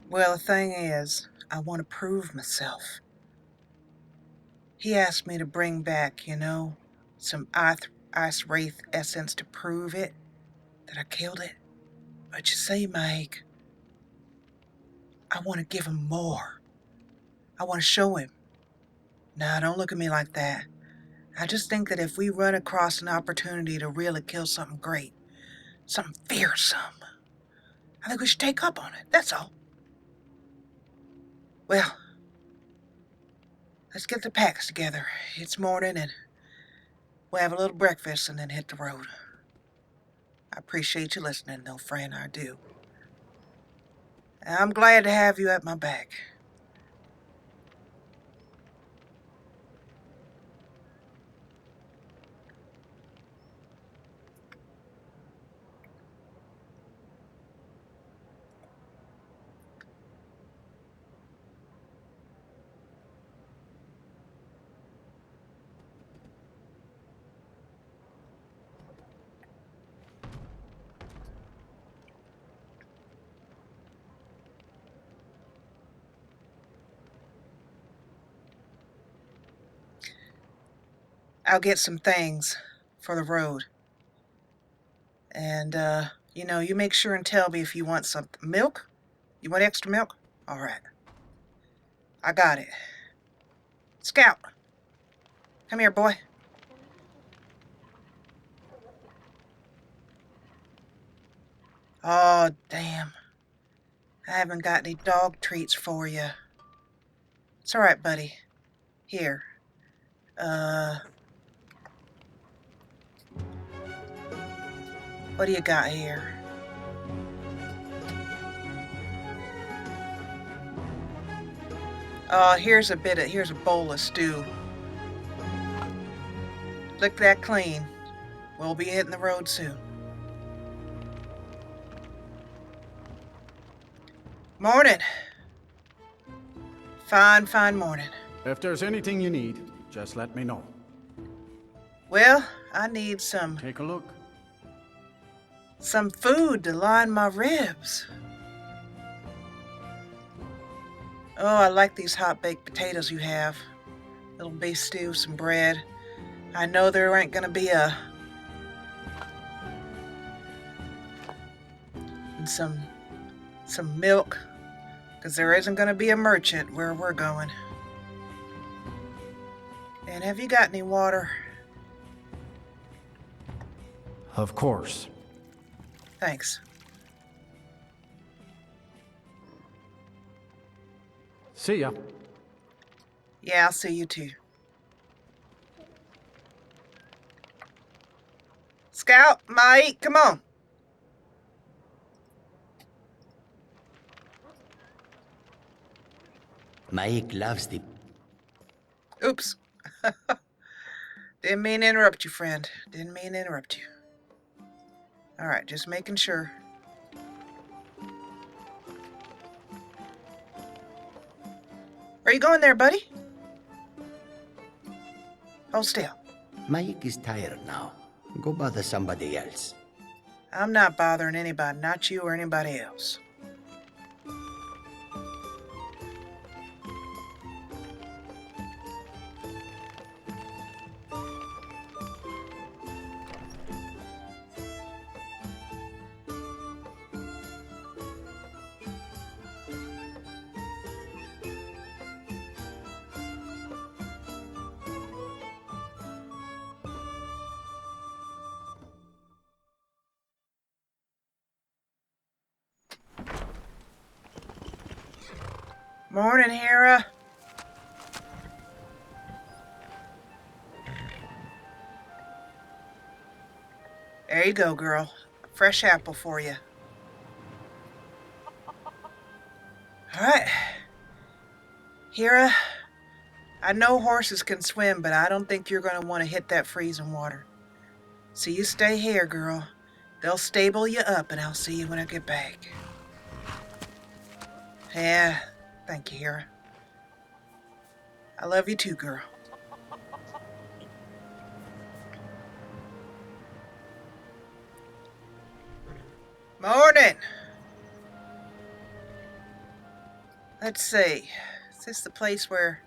Well, the thing is, I want to prove myself. He asked me to bring back, some ice wraith essence to prove it, that I killed it. But you see, Mike, I want to give him more. I want to show him. Nah, don't look at me like that. I just think that if we run across an opportunity to really kill something great, something fearsome, I think we should take up on it, that's all. Well, let's get the packs together. It's morning and we'll have a little breakfast and then hit the road. I appreciate you listening, though, friend, I do. I'm glad to have you at my back. I'll get some things for the road. And, you make sure and tell me if you want some milk. You want extra milk? All right. I got it. Scout, come here, boy. Oh, damn. I haven't got any dog treats for you. It's all right, buddy. Here. What do you got here? Here's a bowl of stew. Lick that clean. We'll be hitting the road soon. Morning. Fine morning. If there's anything you need, just let me know. Well, I need some Take a look. food to line my ribs. Oh, I like these hot-baked potatoes you have. Little beef stew, some bread. I know there ain't gonna be and some milk, because there isn't gonna be a merchant where we're going. And have you got any water? Of course. Thanks. See ya. Yeah, I'll see you too. Scout, Mike, come on. Mike loves the... Oops. Didn't mean to interrupt you, friend. Didn't mean to interrupt you. All right, just making sure. Where you going there, buddy? Hold still. Mike is tired now. Go bother somebody else. I'm not bothering anybody, not you or anybody else. Morning, Hera. There you go, girl. Fresh apple for you. All right. Hera, I know horses can swim, but I don't think you're going to want to hit that freezing water. So you stay here, girl. They'll stable you up, and I'll see you when I get back. Yeah, thank you, Hera. I love you too, girl. Morning. Let's see. Is this the place where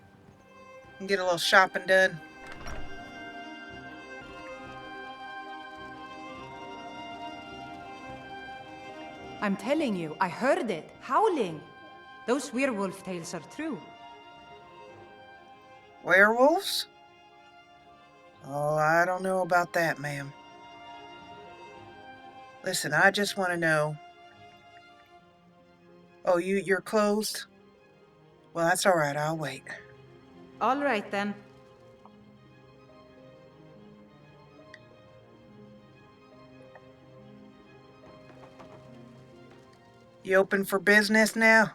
we can get a little shopping done? I'm telling you, I heard it, howling. Those werewolf tales are true. Werewolves? Oh, I don't know about that, ma'am. Listen, I just want to know. Oh, you're closed? Well, that's all right. I'll wait. All right, then. You open for business now?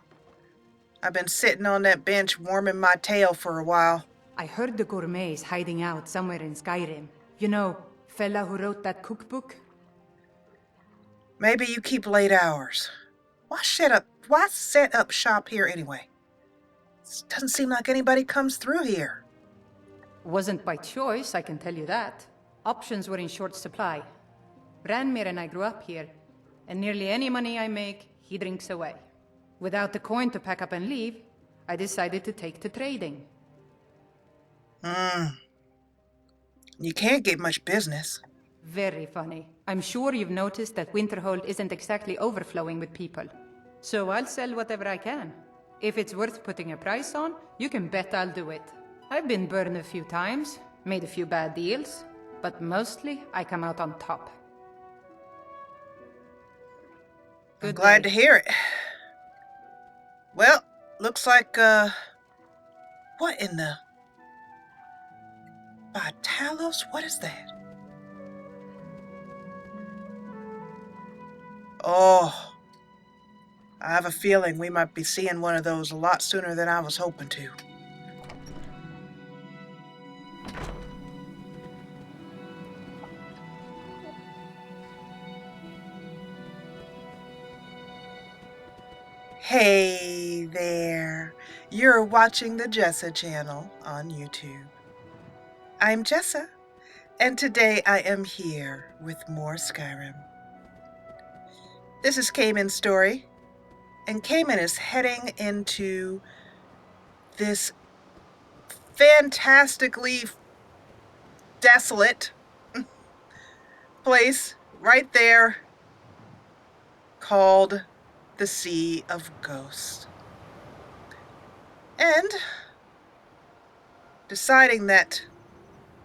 I've been sitting on that bench warming my tail for a while. I heard the gourmet's hiding out somewhere in Skyrim. You know, fella who wrote that cookbook? Maybe you keep late hours. Why set up shop here anyway? It doesn't seem like anybody comes through here. Wasn't by choice, I can tell you that. Options were in short supply. Branmir and I grew up here, and nearly any money I make, he drinks away. Without the coin to pack up and leave, I decided to take to trading. You can't get much business. Very funny. I'm sure you've noticed that Winterhold isn't exactly overflowing with people. So I'll sell whatever I can. If it's worth putting a price on, you can bet I'll do it. I've been burned a few times, made a few bad deals, but mostly I come out on top. I'm glad to hear it. Well, looks like, what in the... Talos? What is that? Oh, I have a feeling we might be seeing one of those a lot sooner than I was hoping to. Hey there, you're watching the Jessa Channel on YouTube. I'm Jessa, and today I am here with more Skyrim. This is Kamen's story, and Kamen is heading into this fantastically desolate place right there called the Sea of Ghosts. And deciding that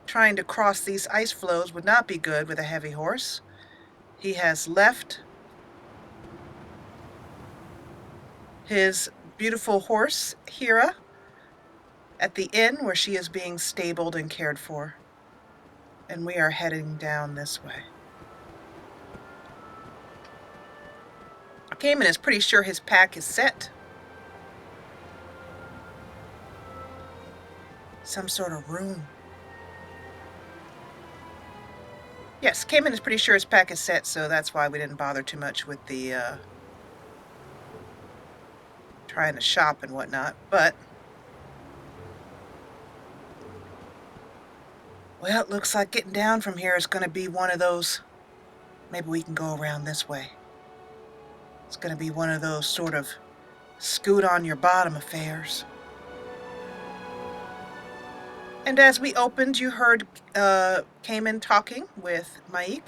trying to cross these ice floes would not be good with a heavy horse, he has left his beautiful horse, Hira, at the inn where she is being stabled and cared for. And we are heading down this way. Kamen is pretty sure his pack is set. Some sort of room. Yes, Kamen is pretty sure his pack is set, so that's why we didn't bother too much with the, trying to shop and whatnot, but... Well, it looks like getting down from here is going to be one of those... Maybe we can go around this way. It's going to be one of those sort of scoot on your bottom affairs. And as we opened, you heard Kamen talking with Maik.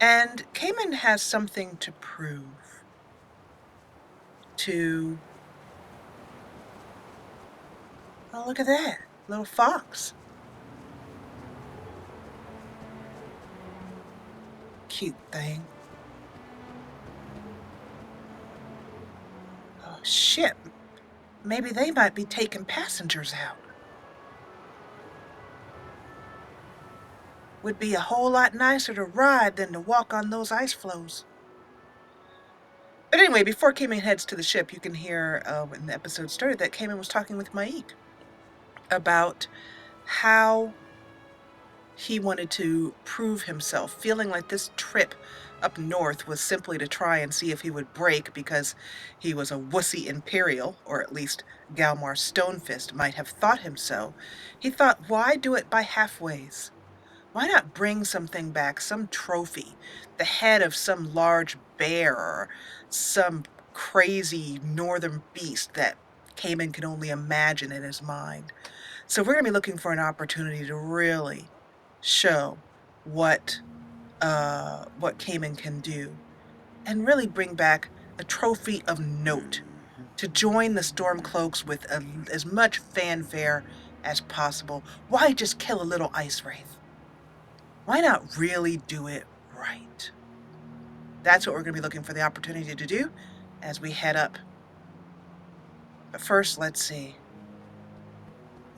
And Kamen has something to prove to... Oh, look at that. Little fox. Cute thing. Oh, shit. Maybe they might be taking passengers out. Would be a whole lot nicer to ride than to walk on those ice floes. But anyway, before Kamen heads to the ship, you can hear when the episode started that Kamen was talking with Maik about how he wanted to prove himself, feeling like this trip up north was simply to try and see if he would break because he was a wussy Imperial, or at least Galmar Stonefist might have thought him so. He thought, why do it by halfways? Why not bring something back, some trophy, the head of some large bear or some crazy northern beast that Kamen can only imagine in his mind. So we're going to be looking for an opportunity to really show what Kamen can do and really bring back a trophy of note to join the Stormcloaks with as much fanfare as possible. Why just kill a little ice wraith? Why not really do it right? That's what we're going to be looking for the opportunity to do as we head up. But first, let's see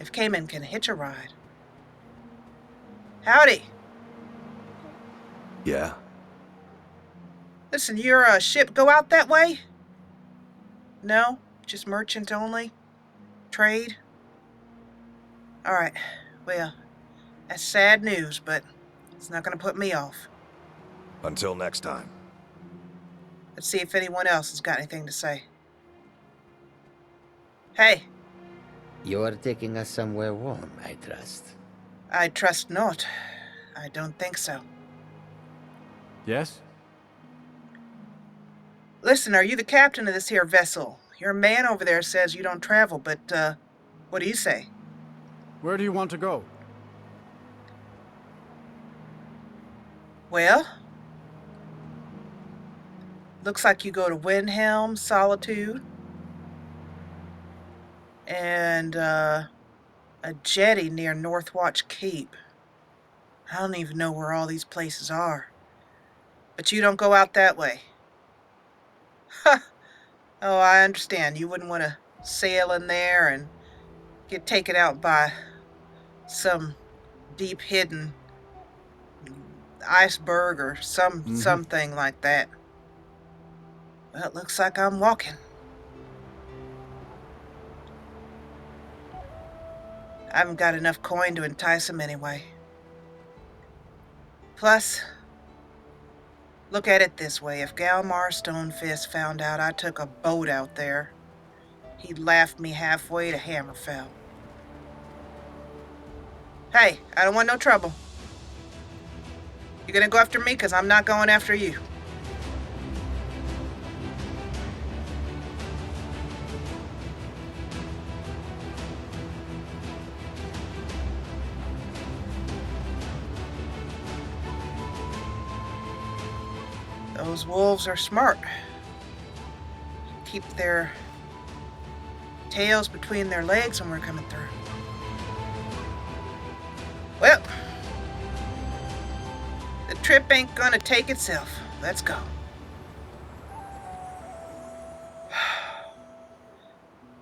if Kamen can hitch a ride. Howdy. Yeah? Listen, your ship go out that way? No? Just merchant only? Trade? Alright. Well, that's sad news, but it's not going to put me off. Until next time. Let's see if anyone else has got anything to say. Hey. You're taking us somewhere warm, I trust. I trust not. I don't think so. Yes? Listen, are you the captain of this here vessel? Your man over there says you don't travel, but, what do you say? Where do you want to go? Well, looks like you go to Windhelm, Solitude, and, a jetty near Northwatch Cape. I don't even know where all these places are. But you don't go out that way. Ha! Oh, I understand. You wouldn't want to sail in there and get taken out by some deep hidden iceberg or something like that. Well, it looks like I'm walking. I haven't got enough coin to entice him anyway. Plus, look at it this way. If Galmar Stonefist found out I took a boat out there, he'd laugh me halfway to Hammerfell. Hey, I don't want no trouble. You gonna go after me? Because I'm not going after you. Those wolves are smart. Keep their tails between their legs when we're coming through. Well, the trip ain't gonna take itself. Let's go.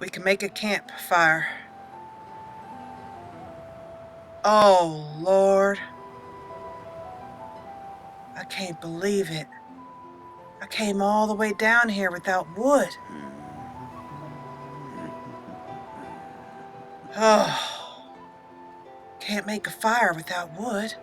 We can make a campfire. Oh, Lord. I can't believe it. I came all the way down here without wood. Oh. Can't make a fire without wood.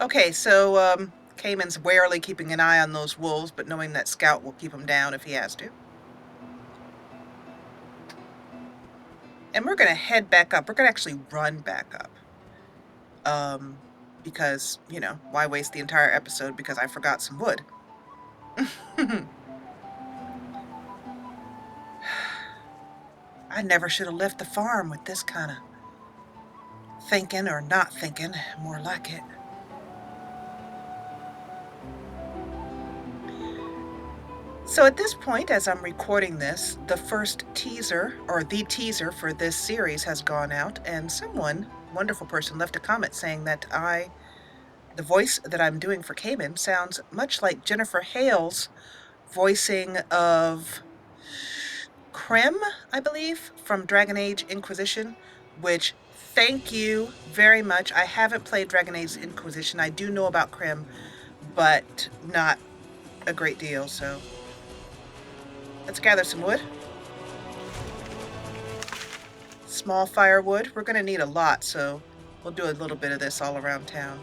Okay, so, Kamen's warily keeping an eye on those wolves, but knowing that Scout will keep them down if he has to. And we're going to head back up. We're going to actually run back up. Because, you know, why waste the entire episode because I forgot some wood? I never should have left the farm with this kind of thinking or not thinking, more like it. So at this point, as I'm recording this, the first teaser, or the teaser for this series has gone out, and someone, wonderful person, left a comment saying that the voice that I'm doing for Kamen sounds much like Jennifer Hale's voicing of Krim, I believe, from Dragon Age Inquisition, which, thank you very much. I haven't played Dragon Age Inquisition. I do know about Krim, but not a great deal, so let's gather some wood. Small firewood. We're going to need a lot, so we'll do a little bit of this all around town.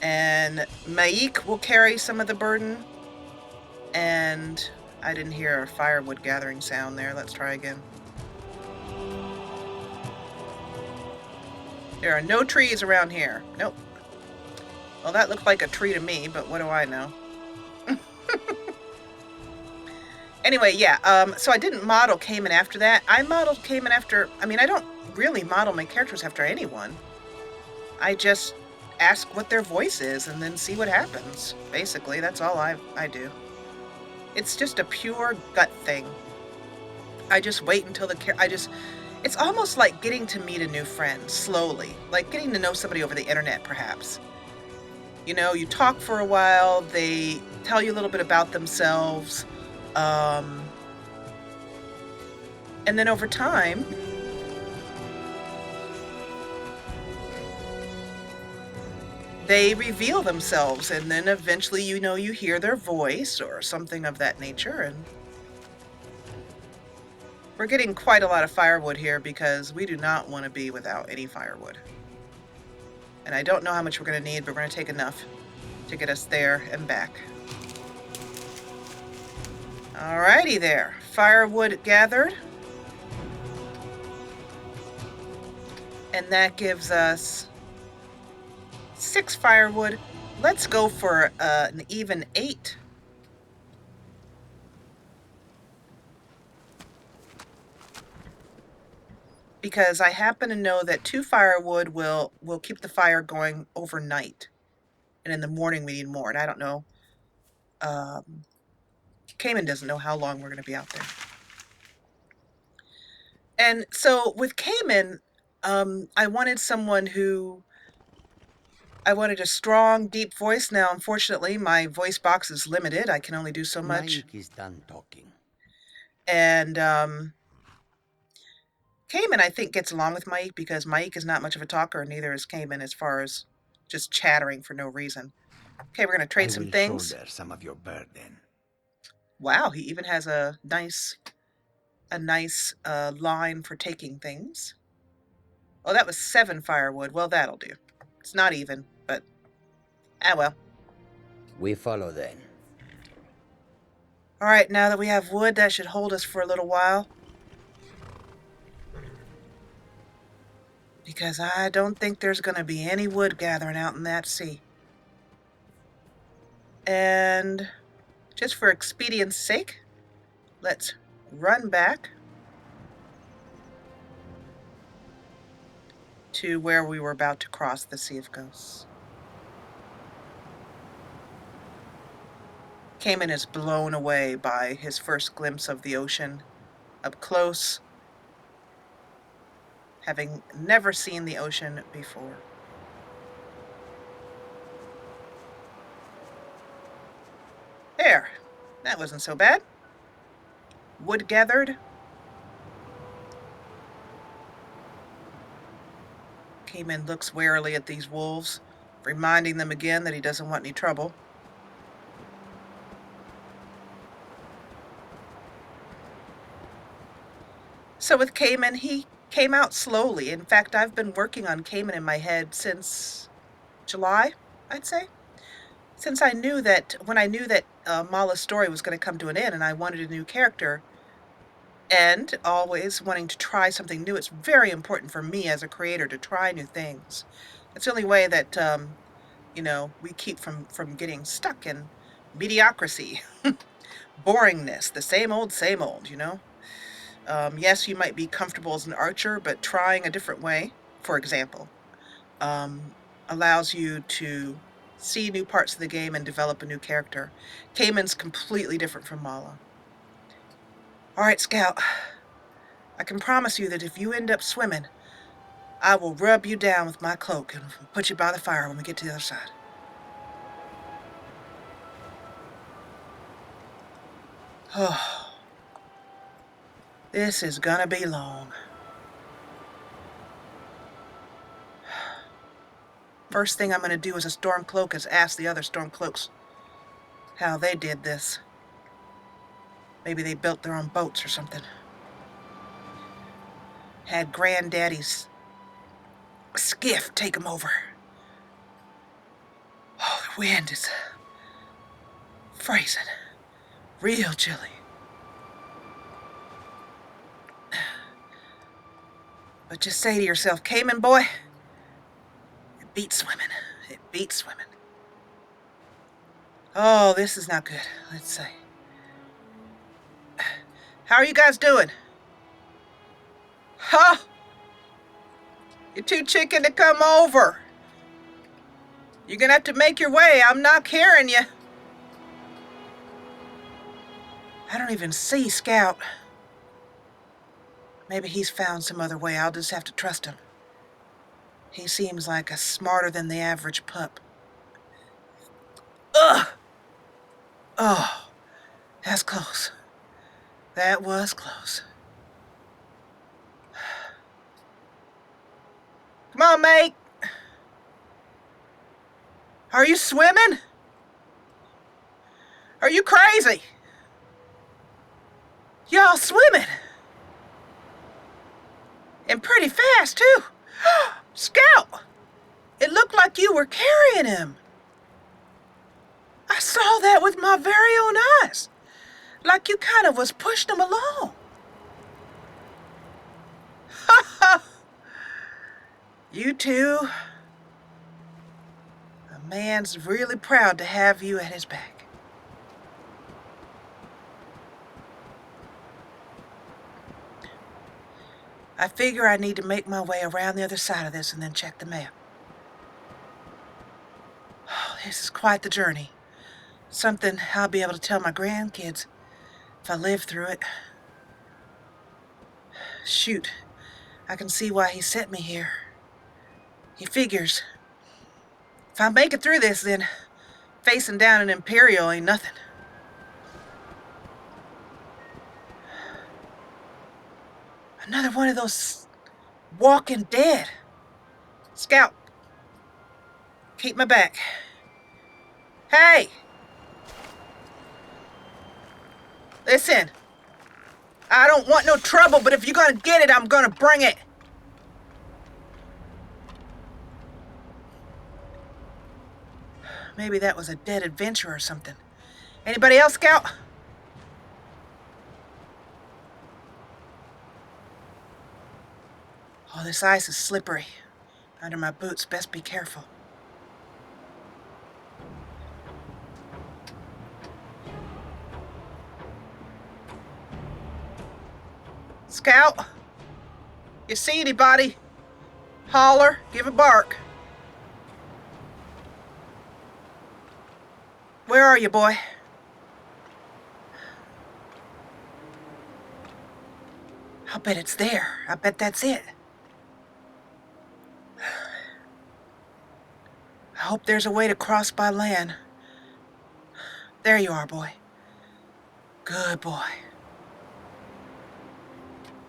And Maik will carry some of the burden. And I didn't hear a firewood gathering sound there. Let's try again. There are no trees around here. Nope. Well, that looked like a tree to me, but what do I know? Anyway, yeah, so I didn't model Kamen after that. I modeled Kamen after... I mean, I don't really model my characters after anyone. I just ask what their voice is and then see what happens. Basically, that's all I do. It's just a pure gut thing. I just wait until the... It's almost like getting to meet a new friend, slowly. Like getting to know somebody over the internet, perhaps. You know, you talk for a while, they tell you a little bit about themselves, and then over time, they reveal themselves, and then eventually, you know, you hear their voice or something of that nature, and we're getting quite a lot of firewood here because we do not want to be without any firewood. And I don't know how much we're going to need, but we're going to take enough to get us there and back. Alrighty there. Firewood gathered. And that gives us 6 firewood. Let's go for an even 8. Because I happen to know that 2 firewood will keep the fire going overnight. And in the morning we need more. And I don't know. Kamen doesn't know how long we're going to be out there. And so with Kamen, I wanted someone who... I wanted a strong, deep voice. Now, unfortunately, my voice box is limited. I can only do so much. Mike is done talking. And Kamen, I think, gets along with Mike because Mike is not much of a talker, and neither is Kamen as far as just chattering for no reason. Okay, we're going to trade some things. Shoulder some of your burden. Wow, he even has a nice line for taking things. Oh, that was 7 firewood. Well, that'll do. It's not even, but well. We follow then. All right, now that we have wood, that should hold us for a little while. Because I don't think there's going to be any wood gathering out in that sea. And just for expedience sake, let's run back to where we were about to cross the Sea of Ghosts. Kamen is blown away by his first glimpse of the ocean up close, having never seen the ocean before. There, that wasn't so bad. Wood gathered. Kamen looks warily at these wolves, reminding them again that he doesn't want any trouble. So with Kamen, he came out slowly. In fact, I've been working on Kamen in my head since July, I'd say. Since I knew that, when I knew that Mala's story was going to come to an end and I wanted a new character, and always wanting to try something new, it's very important for me as a creator to try new things. It's the only way that, you know, we keep from getting stuck in mediocrity, boringness, the same old, you know. Yes, you might be comfortable as an archer, but trying a different way, for example, allows you to see new parts of the game and develop a new character. Kamen's completely different from Mala. All right, Scout. I can promise you that if you end up swimming, I will rub you down with my cloak and put you by the fire when we get to the other side. Oh, this is gonna be long. First thing I'm gonna do as a Stormcloak is ask the other Stormcloaks how they did this. Maybe they built their own boats or something. Had Granddaddy's skiff take them over. wind is freezing. Real chilly. But just say to yourself, Kamen boy, it beats swimming. It beats swimming. Oh, this is not good. Let's see. How are you guys doing? Huh? You're too chicken to come over. You're gonna have to make your way. I'm not carrying you. I don't even see Scout. Maybe he's found some other way. I'll just have to trust him. He seems like a smarter than the average pup. Ugh! Oh, that's close. That was close. Come on, mate. Are you swimming? Are you crazy? Y'all swimming. And pretty fast, too. Scout! It looked like you were carrying him. I saw that with my very own eyes. Like you kind of was pushing him along. Ha ha! You two. A man's really proud to have you at his back. I figure I need to make my way around the other side of this and then check the map. Oh, this is quite the journey. Something I'll be able to tell my grandkids if I live through it. Shoot, I can see why he sent me here. He figures if I make it through this, then facing down an Imperial ain't nothing. Another one of those walking dead. Scout, keep my back. Hey! Listen, I don't want no trouble, but if you're gonna get it, I'm gonna bring it. Maybe that was a dead adventurer or something. Anybody else, Scout? Oh, this ice is slippery. Under my boots, best be careful. Scout, you see anybody? Holler, give a bark. Where are you, boy? I'll bet it's there. I bet that's it. I hope there's a way to cross by land. There you are, boy. Good boy.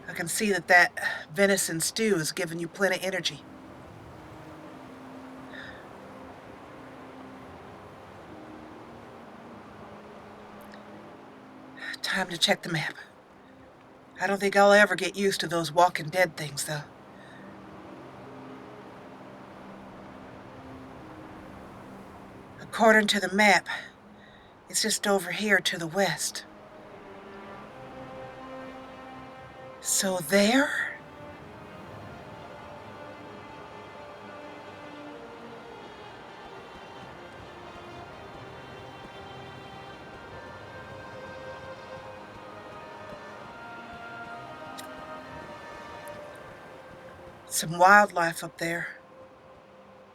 I can see that venison stew is giving you plenty of energy. Time to check the map. I don't think I'll ever get used to those Walking Dead things, though. According to the map, it's just over here to the west. So there? Some wildlife up there.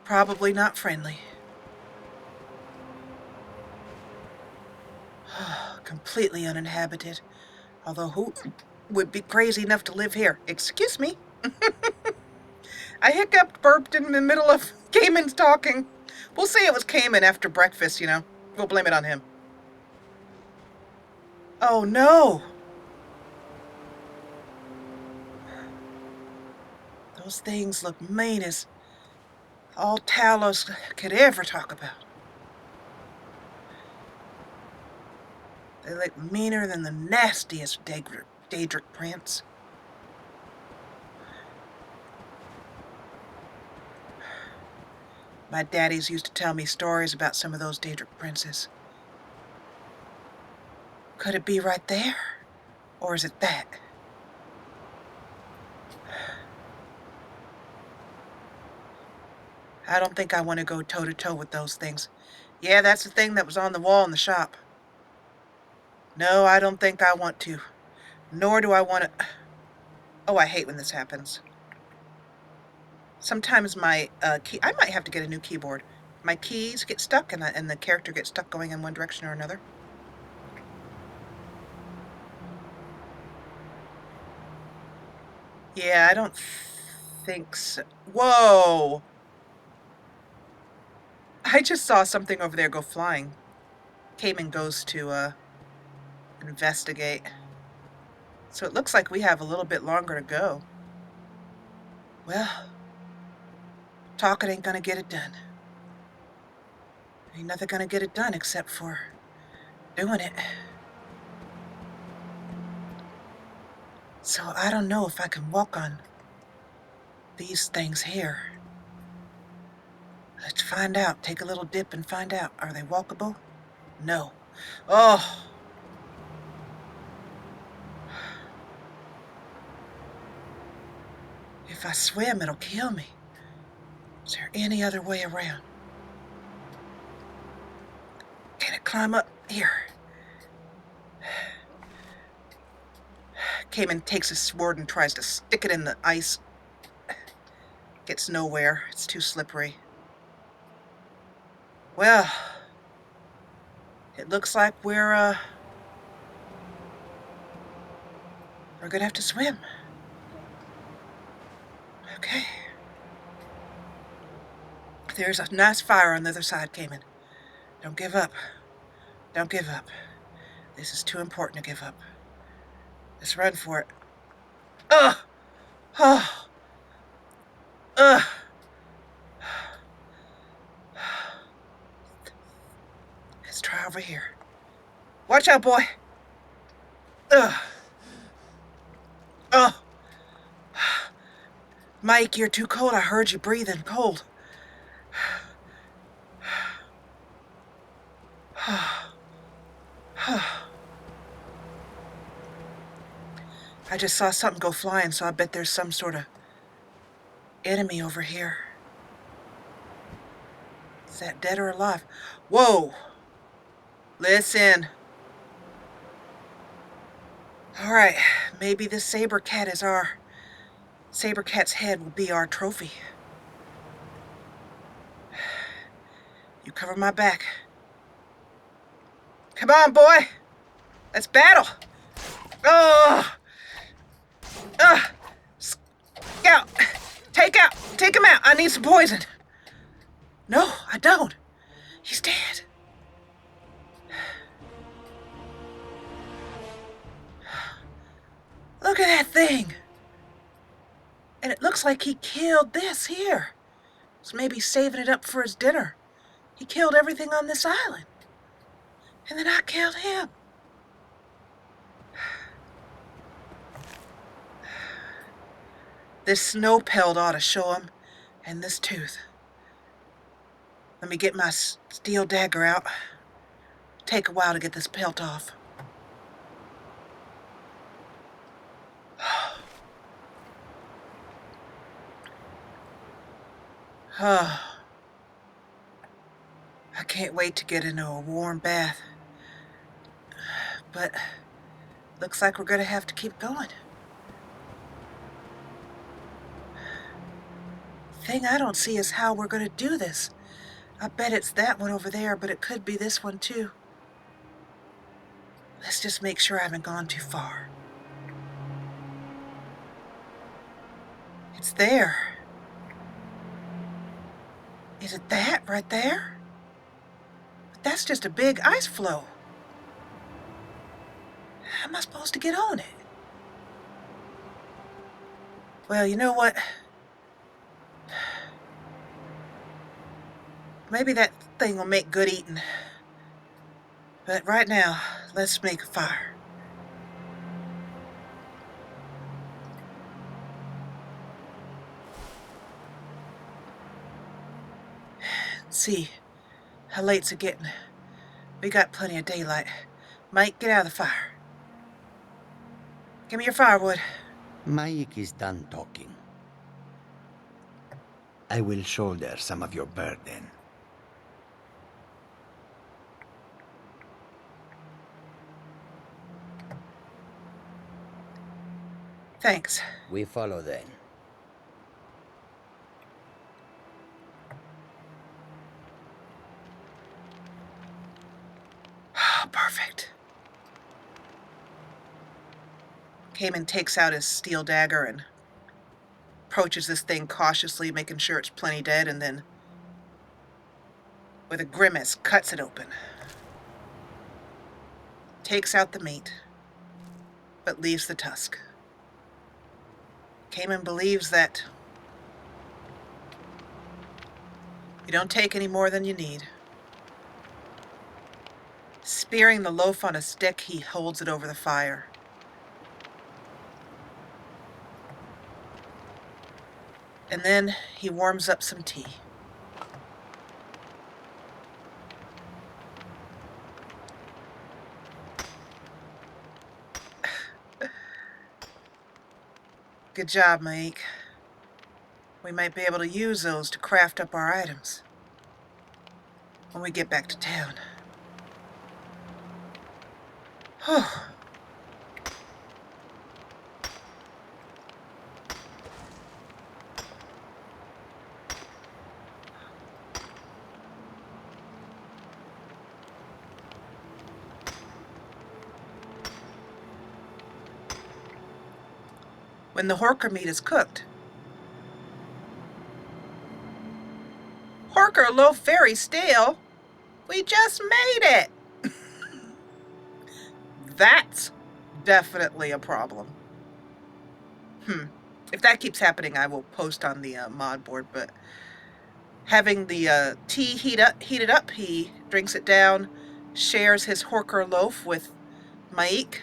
Probably not friendly. Completely uninhabited. Although who would be crazy enough to live here? Excuse me. I hiccuped, burped in the middle of Kamen's talking. We'll say it was Kamen after breakfast, you know. We'll blame it on him. Oh no! Those things look mean as all Talos could ever talk about. They look meaner than the nastiest Daedric prince. My daddies used to tell me stories about some of those Daedric princes. Could it be right there? Or is it that? I don't think I want to go toe-to-toe with those things. Yeah, that's the thing that was on the wall in the shop. No, I don't think I want to. Nor do I want to... Oh, I hate when this happens. Sometimes my key... I might have to get a new keyboard. My keys get stuck and the character gets stuck going in one direction or another. Yeah, I don't think so. Whoa! I just saw something over there go flying. Kamen goes to investigate. So it looks like we have a little bit longer to go. Well, talking ain't gonna get it done. Ain't nothing gonna get it done except for doing it. So I don't know if I can walk on these things here. Let's find out. Take a little dip and find out. Are they walkable? No. Oh! If I swim, it'll kill me. Is there any other way around? Can I climb up here? Kamen takes his sword and tries to stick it in the ice. Gets nowhere. It's too slippery. Well, it looks like we're gonna have to swim. Okay. There's a nice fire on the other side, Kamen. Don't give up. Don't give up. This is too important to give up. Let's run for it. Ugh! Oh! Ugh! Let's try over here. Watch out, boy! Ugh! Oh! Mike, you're too cold. I heard you breathing cold. I just saw something go flying, so I bet there's some sort of enemy over here. Is that dead or alive? Whoa! Listen. Alright, maybe this saber cat is our... Saber cat's head will be our trophy. You cover my back. Come on, boy! Let's battle! Oh! Scout! Take him out! I need some poison! No, I don't. He's dead. Look at that thing! And it looks like he killed this here. So maybe saving it up for his dinner. He killed everything on this island. And then I killed him. This snow pelt ought to show him. And this tooth. Let me get my steel dagger out. Take a while to get this pelt off. Oh. I can't wait to get into a warm bath. But looks like we're gonna have to keep going. Thing I don't see is how we're gonna do this. I bet it's that one over there, but it could be this one too. Let's just make sure I haven't gone too far. It's there. Is it that right there? But that's just a big ice floe. How am I supposed to get on it? Well, you know what? Maybe that thing will make good eating. But right now, let's make a fire. see. How late's it getting? We got plenty of daylight. Mike, get out of the fire. Give me your firewood. Mike is done talking. I will shoulder some of your burden. Thanks. We follow then. Oh, perfect. Kamen takes out his steel dagger and approaches this thing cautiously, making sure it's plenty dead, and then, with a grimace, cuts it open. Takes out the meat, but leaves the tusk. Kamen believes that you don't take any more than you need. Spearing the loaf on a stick, he holds it over the fire. And then he warms up some tea. Good job, Mike. We might be able to use those to craft up our items when we get back to town. Whew. When the horker meat is cooked, horker loaf very stale. We just made it. That's definitely a problem. If that keeps happening, I will post on the mod board, but having the tea heated up, he drinks it down, shares his horker loaf with Maik,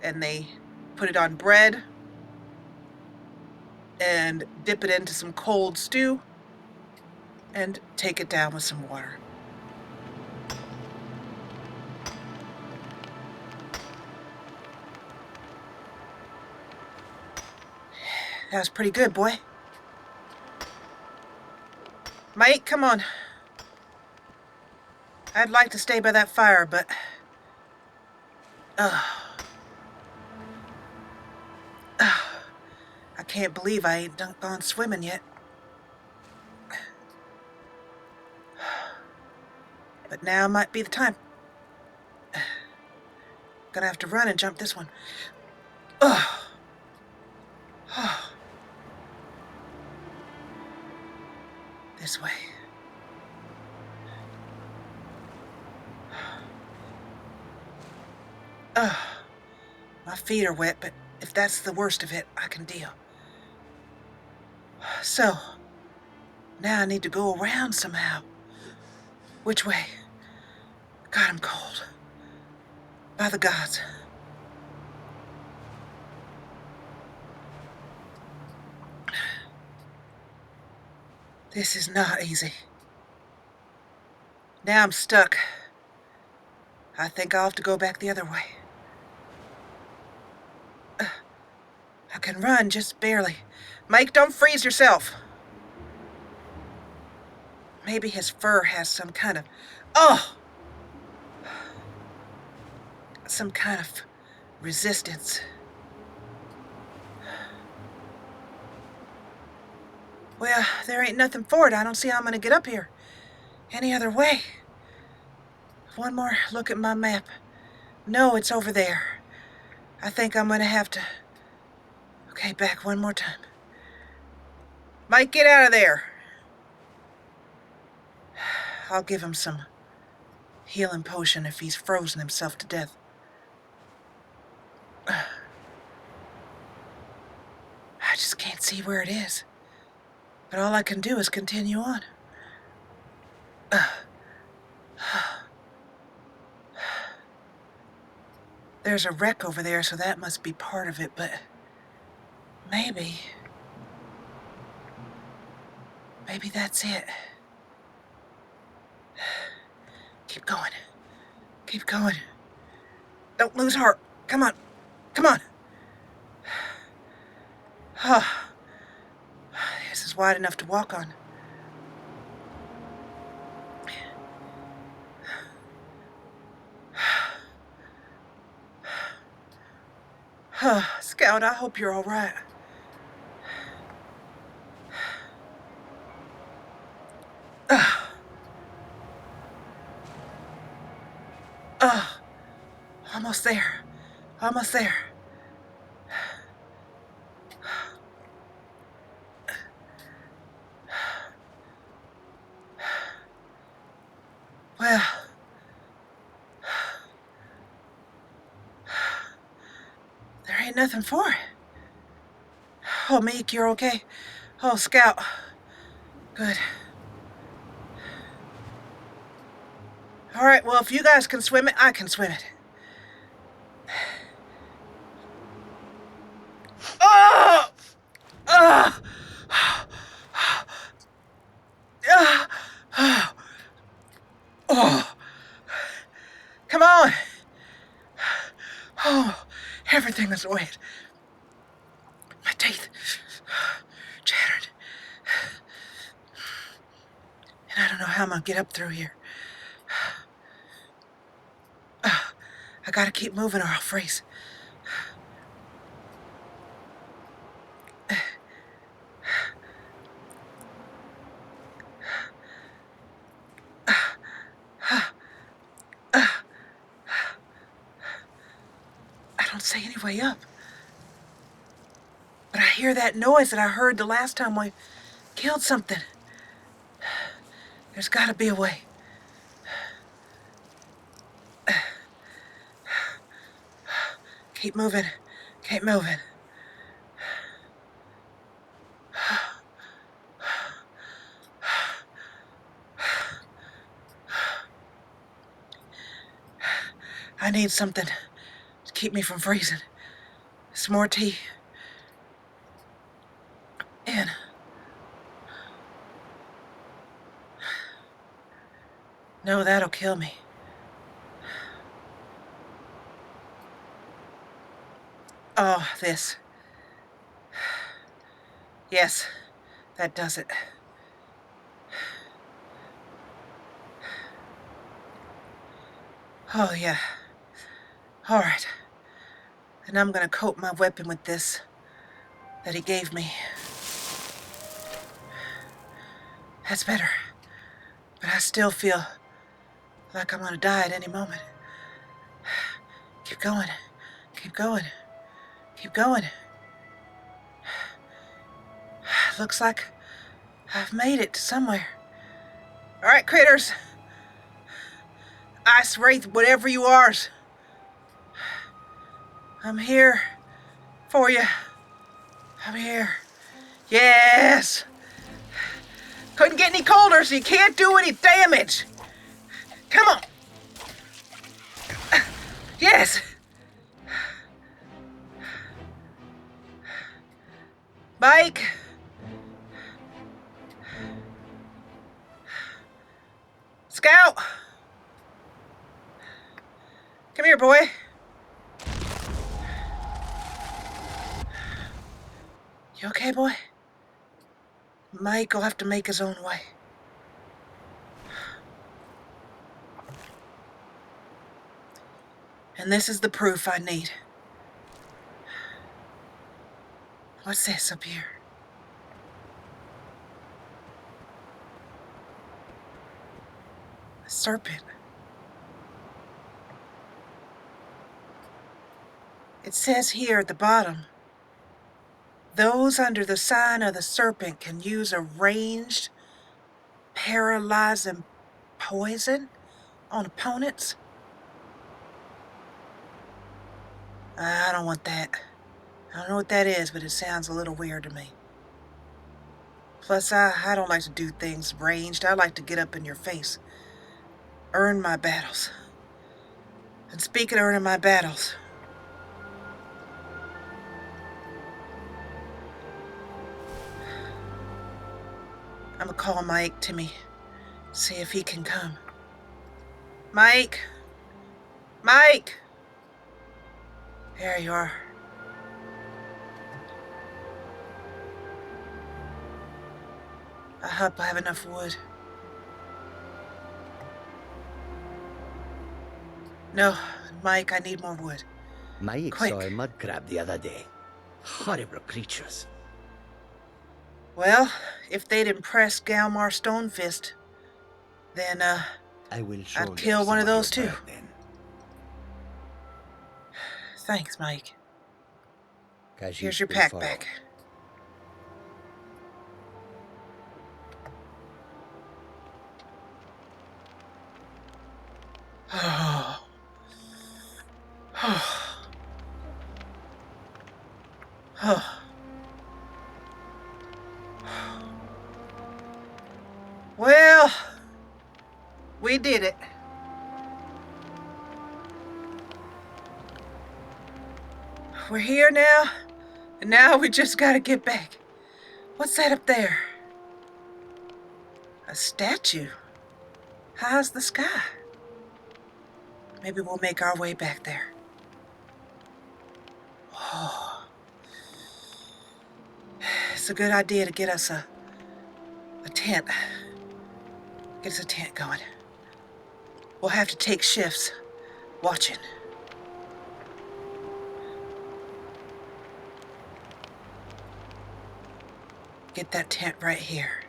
and they put it on bread and dip it into some cold stew and take it down with some water. That was pretty good, boy. Mike, come on. I'd like to stay by that fire, but... I can't believe I ain't gone swimming yet. But now might be the time. Gonna have to run and jump this one. This way. My feet are wet, but if that's the worst of it, I can deal. So, now I need to go around somehow. Which way? God, I'm cold. By the gods. This is not easy. Now I'm stuck. I think I'll have to go back the other way. I can run, just barely. Mike, don't freeze yourself. Maybe his fur has some kind of... some kind of resistance. Well, there ain't nothing for it. I don't see how I'm gonna get up here any other way. One more look at my map. No, it's over there. I think I'm gonna have to... Okay, back one more time. Mike, get out of there. I'll give him some healing potion if he's frozen himself to death. I just can't see where it is. But all I can do is continue on. There's a wreck over there, so that must be part of it, but maybe that's it. Keep going. Keep going. Don't lose heart. Come on. Come on. This is wide enough to walk on. Scout, I hope you're all right. Almost there. Almost there. Well, there ain't nothing for it. Oh, Meek, you're okay? Oh, Scout. Good. All right, well, if you guys can swim it, I can swim it. Oh! Oh! Oh! Come on! Oh, everything is wet. My teeth chattered. And I don't know how I'm gonna get up through here. I gotta keep moving or I'll freeze. I don't see any way up. But I hear that noise that I heard the last time we killed something. There's gotta be a way. Keep moving. Keep moving. I need something to keep me from freezing. Some more tea. In. No, that'll kill me. Oh, this. Yes, that does it. Oh, yeah. All right. And I'm gonna coat my weapon with this that he gave me. That's better. But I still feel like I'm gonna die at any moment. Keep going. Keep going. Keep going. Looks like I've made it to somewhere. All right, critters. Ice Wraith, whatever you are. I'm here for you. I'm here. Yes! Couldn't get any colder, so you can't do any damage. Come on. Yes! Mike! Scout! Come here, boy. You okay, boy? Mike will have to make his own way. And this is the proof I need. What's this up here? A serpent. It says here at the bottom, those under the sign of the serpent can use a ranged, paralyzing poison on opponents. I don't want that. I don't know what that is, but it sounds a little weird to me. Plus, I don't like to do things ranged. I like to get up in your face. Earn my battles. And speaking of earning my battles, I'm gonna call Mike Timmy, see if he can come. Mike! Mike! There you are. I hope I have enough wood. No, Mike, I need more wood. Mike Quick. saw a mud crab the other day. Horrible creatures. Well, if they'd impress Galmar Stonefist, then, I will show I'd them kill one some of those your too. bird then. Thanks, Mike. Khajiit Here's your will pack follow. back. Oh. Oh. Oh. Well, we did it. We're here now, and now we just gotta get back. What's that up there? A statue? High as the sky. Maybe we'll make our way back there. Oh. It's a good idea to get us a tent. Get us a tent going. We'll have to take shifts watching. Get that tent right here.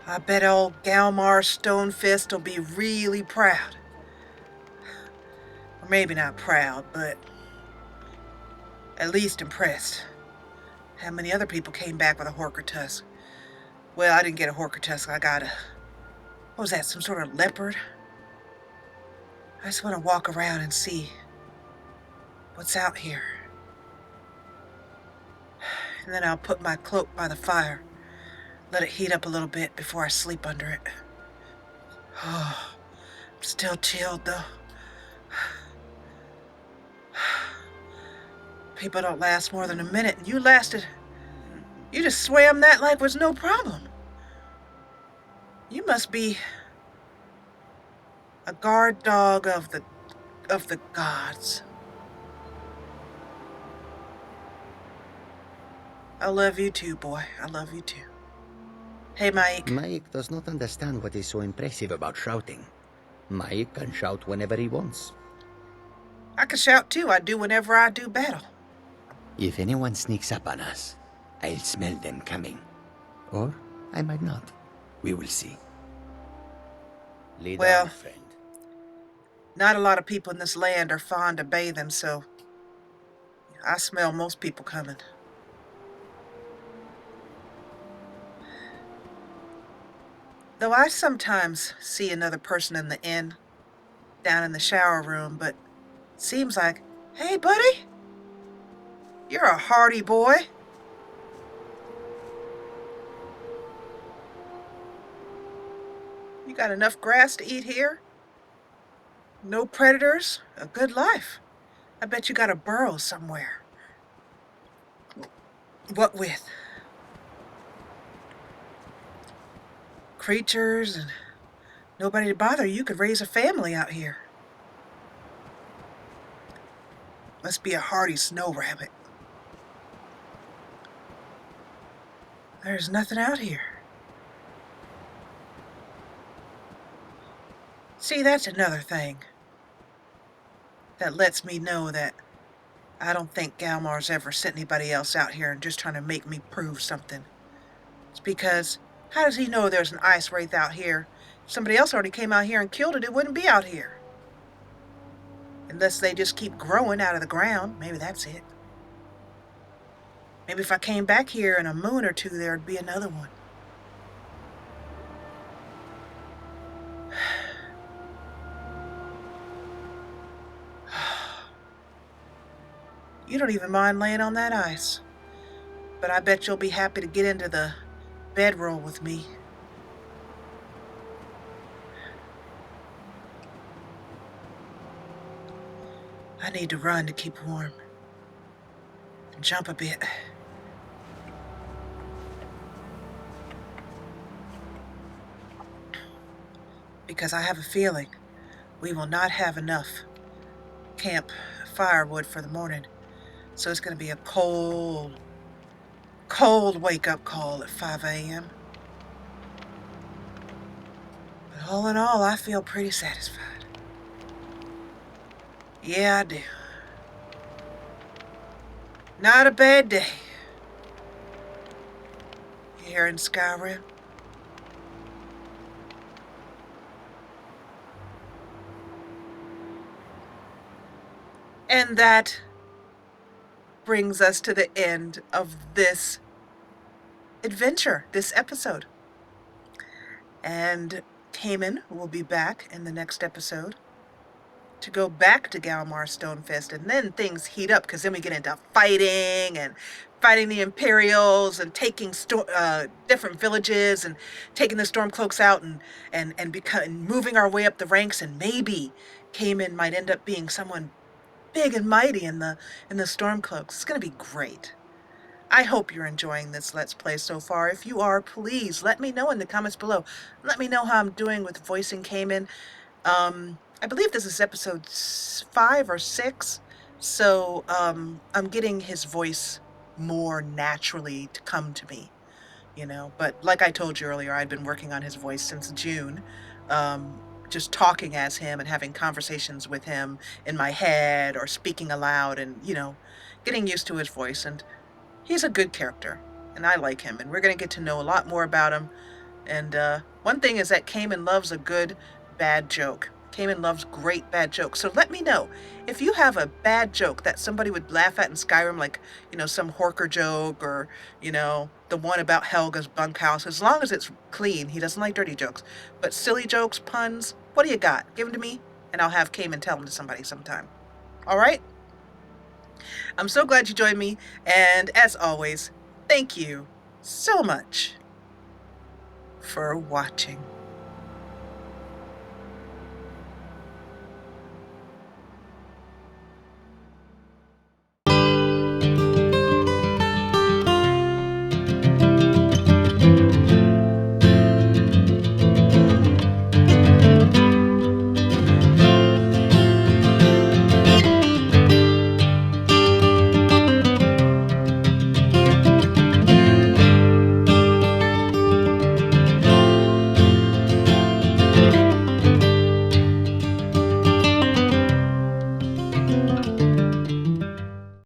I bet old Galmar Stonefist will be really proud. Or maybe not proud, but at least impressed. How many other people came back with a Horker tusk? Well, I didn't get a Horker tusk. I got a... What was that, some sort of leopard? I just want to walk around and see what's out here. And then I'll put my cloak by the fire. Let it heat up a little bit before I sleep under it. Oh, I'm still chilled though. People don't last more than a minute, and you lasted. You just swam that like was no problem. You must be a guard dog of the gods. I love you too, boy. I love you too. Hey, Mike. Mike does not understand what is so impressive about shouting. Mike can shout whenever he wants. I can shout too. I do whenever I do battle. If anyone sneaks up on us, I'll smell them coming. Or I might not. We will see. Lead Well, on, friend. not a lot of people in this land are fond of bathing, so I smell most people coming. Though I sometimes see another person in the inn, down in the shower room, but it seems like, hey, buddy, you're a hardy boy. You got enough grass to eat here? No predators? A good life. I bet you got a burrow somewhere. What with? Creatures and nobody to bother you. Could raise a family out here. Must be a hardy snow rabbit. There's nothing out here. See, that's another thing that lets me know that I don't think Galmar's ever sent anybody else out here and just trying to make me prove something. It's because, how does he know there's an ice wraith out here? If somebody else already came out here and killed it, it wouldn't be out here. Unless they just keep growing out of the ground. Maybe that's it. Maybe if I came back here in a moon or two, there'd be another one. You don't even mind laying on that ice. But I bet you'll be happy to get into the bedroll with me. I need to run to keep warm. jump a bit. Because I have a feeling we will not have enough camp firewood for the morning. So it's going to be a cold wake-up call at 5 a.m. But all in all, I feel pretty satisfied. Yeah, I do. Not a bad day here in Skyrim. And that brings us to the end of this adventure, this episode. And Kamen will be back in the next episode to go back to Galmar Stonefist, and then things heat up because then we get into fighting the Imperials and taking different villages and taking the Stormcloaks out and moving our way up the ranks, and maybe Kamen might end up being someone big and mighty in the Stormcloaks. It's going to be great. I hope you're enjoying this Let's Play so far. If you are, please let me know in the comments below. Let me know how I'm doing with voicing Kamen. I believe this is episode 5 or 6, so I'm getting his voice more naturally to come to me, you know. But like I told you earlier, I'd been working on his voice since June, just talking as him and having conversations with him in my head or speaking aloud and, you know, getting used to his voice. And he's a good character, and I like him, and we're going to get to know a lot more about him. And one thing is that Kamen loves a good bad joke. Kamen loves great bad jokes. So let me know if you have a bad joke that somebody would laugh at in Skyrim, like, you know, some Horker joke, or, you know, the one about Helga's bunkhouse. As long as it's clean. He doesn't like dirty jokes. But silly jokes, puns, what do you got? Give them to me, and I'll have Kamen tell them to somebody sometime. All right? I'm so glad you joined me, and as always, thank you so much for watching.